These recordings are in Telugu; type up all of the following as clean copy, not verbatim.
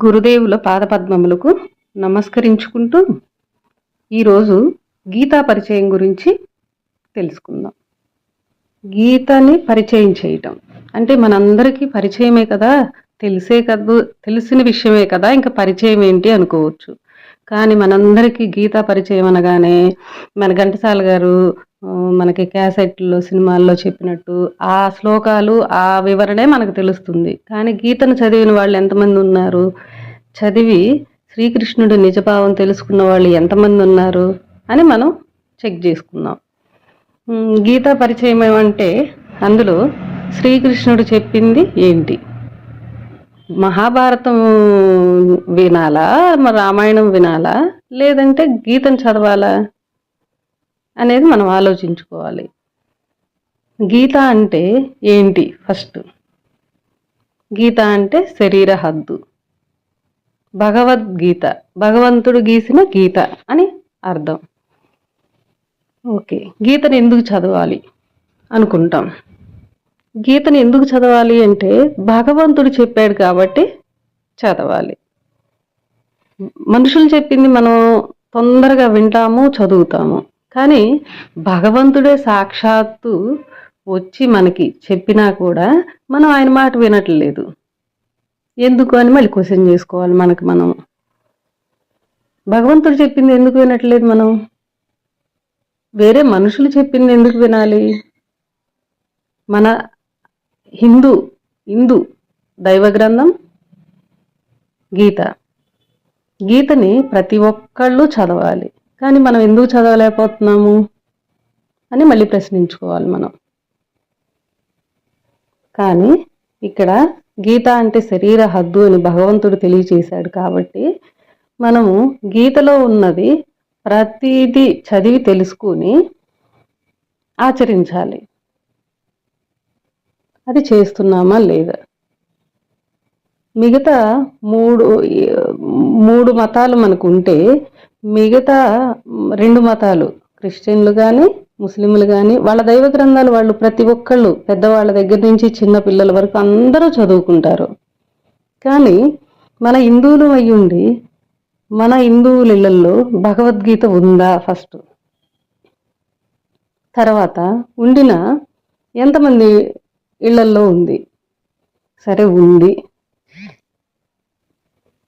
గురుదేవుల పాదపద్మములకు నమస్కరించుకుంటూ ఈరోజు గీతా పరిచయం గురించి తెలుసుకుందాం. గీతని పరిచయం చేయటం అంటే మనందరికీ పరిచయమే కదా, తెలిసిన విషయమే కదా, ఇంకా పరిచయం ఏంటి అనుకోవచ్చు. కానీ మనందరికీ గీతా పరిచయం అనగానే మన ఘంటసాల గారు మనకి క్యాసెట్లో సినిమాల్లో చెప్పినట్టు ఆ శ్లోకాలు ఆ వివరణే మనకు తెలుస్తుంది. కానీ గీతను చదివిన వాళ్ళు ఎంతమంది ఉన్నారు, చదివి శ్రీకృష్ణుడి నిజభావం తెలుసుకున్న వాళ్ళు ఎంతమంది ఉన్నారు అని మనం చెక్ చేసుకుందాం. గీతా పరిచయం ఏమంటే అందులో శ్రీకృష్ణుడు చెప్పింది ఏంటి, మహాభారతం వినాలా, రామాయణం వినాలా, లేదంటే గీతను చదవాలా అనేది మనం ఆలోచించుకోవాలి. గీత అంటే ఏంటి? ఫస్ట్ గీత అంటే శరీర హద్దు, భగవద్గీత భగవంతుడు గీసిన గీత అని అర్థం. ఓకే, గీతను ఎందుకు చదవాలి అనుకుంటాం. గీతను ఎందుకు చదవాలి అంటే భగవంతుడు చెప్పాడు కాబట్టి చదవాలి. మనుషులు చెప్పింది మనం తొందరగా వింటాము, చదువుతాము. కానీ భగవంతుడే సాక్షాత్తు వచ్చి మనకి చెప్పినా కూడా మనం ఆయన మాట వినట్లేదు. ఎందుకు అని మళ్ళీ క్వశ్చన్ చేసుకోవాలి మనకు మనం. భగవంతుడు చెప్పింది ఎందుకు వినట్లేదు మనం? వేరే మనుషులు చెప్పింది ఎందుకు వినాలి? మన హిందూ దైవ గ్రంథం గీత. గీతని ప్రతి ఒక్కళ్ళు చదవాలి. కానీ మనం ఎందుకు చదవలేకపోతున్నాము అని మళ్ళీ ప్రశ్నించుకోవాలి మనం. కానీ ఇక్కడ గీత అంటే శరీర హద్దు అని భగవంతుడు తెలియచేశాడు కాబట్టి మనము గీతలో ఉన్నది ప్రతిదీ చదివి తెలుసుకుని ఆచరించాలి. అది చేస్తున్నామా లేదా? మిగతా మూడు మతాలు మనకు ఉంటే మిగతా 2 మతాలు క్రిస్టియన్లు కానీ ముస్లింలు కానీ వాళ్ళ దైవ గ్రంథాలు వాళ్ళు ప్రతి ఒక్కళ్ళు పెద్దవాళ్ళ దగ్గర నుంచి చిన్న పిల్లల వరకు అందరూ చదువుకుంటారు. కానీ మన హిందువులు అయ్యుండి మన హిందువుల ఇళ్లలో భగవద్గీత ఉందా? ఫస్ట్ తర్వాత ఉండిన ఎంతమంది ఇళ్లల్లో ఉంది? సరే ఉంది.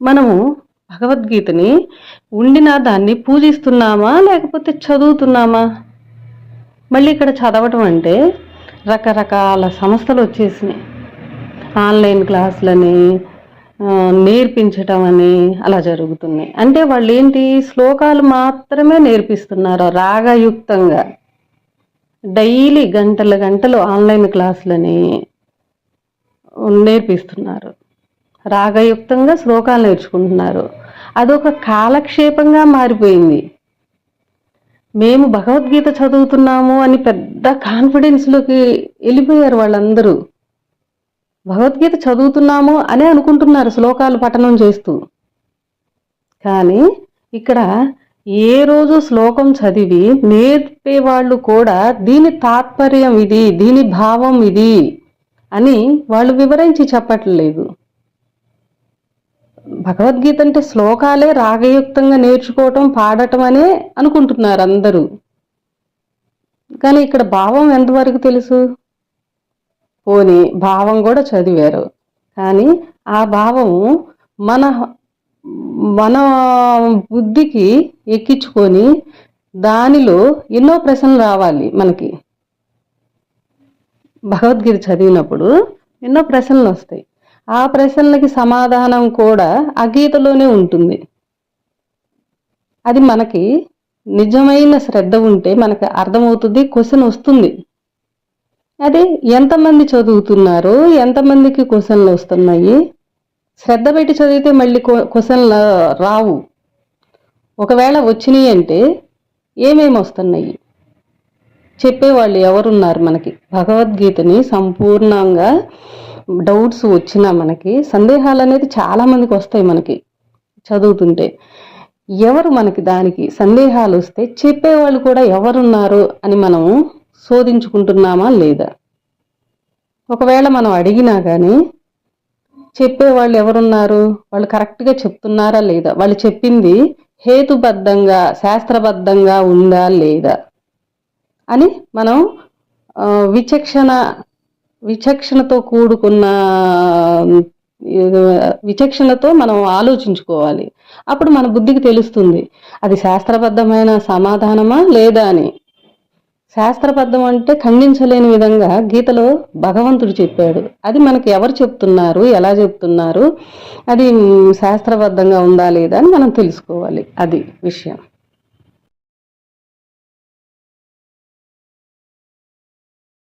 మనము భగవద్గీతని ఉండిన దాన్ని పూజిస్తున్నామా లేకపోతే చదువుతున్నామా? మళ్ళీ ఇక్కడ చదవటం అంటే రకరకాల సంస్థలు వచ్చేసినాయి. ఆన్లైన్ క్లాసులని నేర్పించటం అని అలా జరుగుతున్నాయి. అంటే వాళ్ళు ఏంటి, శ్లోకాలు మాత్రమే నేర్పిస్తున్నారు రాగయుక్తంగా. డైలీ గంటలు ఆన్లైన్ క్లాసులని నేర్పిస్తున్నారు, రాగయుక్తంగా శ్లోకాలు నేర్చుకుంటున్నారు. అదొక కాలక్షేపంగా మారిపోయింది. మేము భగవద్గీత చదువుతున్నాము అని పెద్ద కాన్ఫిడెన్స్లోకి వెళ్ళిపోయారు వాళ్ళందరూ. భగవద్గీత చదువుతున్నాము అనే అనుకుంటున్నారు శ్లోకాలు పఠనం చేస్తూ. కానీ ఇక్కడ ఏ రోజు శ్లోకం చదివి నేర్పే వాళ్ళు కూడా దీని తాత్పర్యం ఇది, దీని భావం ఇది అని వాళ్ళు వివరించి చెప్పట్లేదు. భగవద్గీత అంటే శ్లోకాలే రాగయుక్తంగా నేర్చుకోవటం, పాడటం అనే అనుకుంటున్నారు అందరూ. కానీ ఇక్కడ భావం ఎంతవరకు తెలుసు? పోనీ భావం కూడా చదివారు, కానీ ఆ భావము మన బుద్ధికి ఎక్కించుకొని దానిలో ఎన్నో ప్రశ్నలు రావాలి మనకి. భగవద్గీత చదివినప్పుడు ఎన్నో ప్రశ్నలు వస్తాయి. ఆ ప్రశ్నలకి సమాధానం కూడా ఆ గీతలోనే ఉంటుంది. అది మనకి నిజమైన శ్రద్ధ ఉంటే మనకు అర్థమవుతుంది, క్వశ్చన్ వస్తుంది. అది ఎంతమంది చదువుతున్నారు, ఎంతమందికి క్వశ్చన్లు వస్తున్నాయి? శ్రద్ధ పెట్టి చదివితే మళ్ళీ క్వశ్చన్లు రావు. ఒకవేళ వచ్చినాయి అంటే ఏమేమి వస్తున్నాయి? చెప్పేవాళ్ళు ఎవరున్నారు మనకి? భగవద్గీతని సంపూర్ణంగా డౌట్స్ వచ్చినా మనకి సందేహాలు అనేది చాలా మందికి వస్తాయి. మనకి చదువుతుంటే ఎవరు మనకి దానికి సందేహాలు వస్తే చెప్పేవాళ్ళు కూడా ఎవరున్నారు అని మనము శోధించుకుంటున్నామా లేదా? ఒకవేళ మనం అడిగినా కానీ చెప్పే వాళ్ళు ఎవరున్నారు, వాళ్ళు కరెక్ట్గా చెప్తున్నారా లేదా, వాళ్ళు చెప్పింది హేతుబద్ధంగా శాస్త్రబద్ధంగా ఉందా లేదా అని మనం ఆ, విచక్షణ విచక్షణతో కూడుకున్న విచక్షణతో మనం ఆలోచించుకోవాలి. అప్పుడు మన బుద్ధికి తెలుస్తుంది అది శాస్త్రబద్ధమైన సమాధానమా లేదా అని. శాస్త్రబద్ధం అంటే ఖండించలేని విధంగా గీతలో భగవంతుడు చెప్పాడు. అది మనకి ఎవరు చెప్తున్నారు, ఎలా చెప్తున్నారు, అది శాస్త్రబద్ధంగా ఉందా లేదా అని మనం తెలుసుకోవాలి. అది విషయం.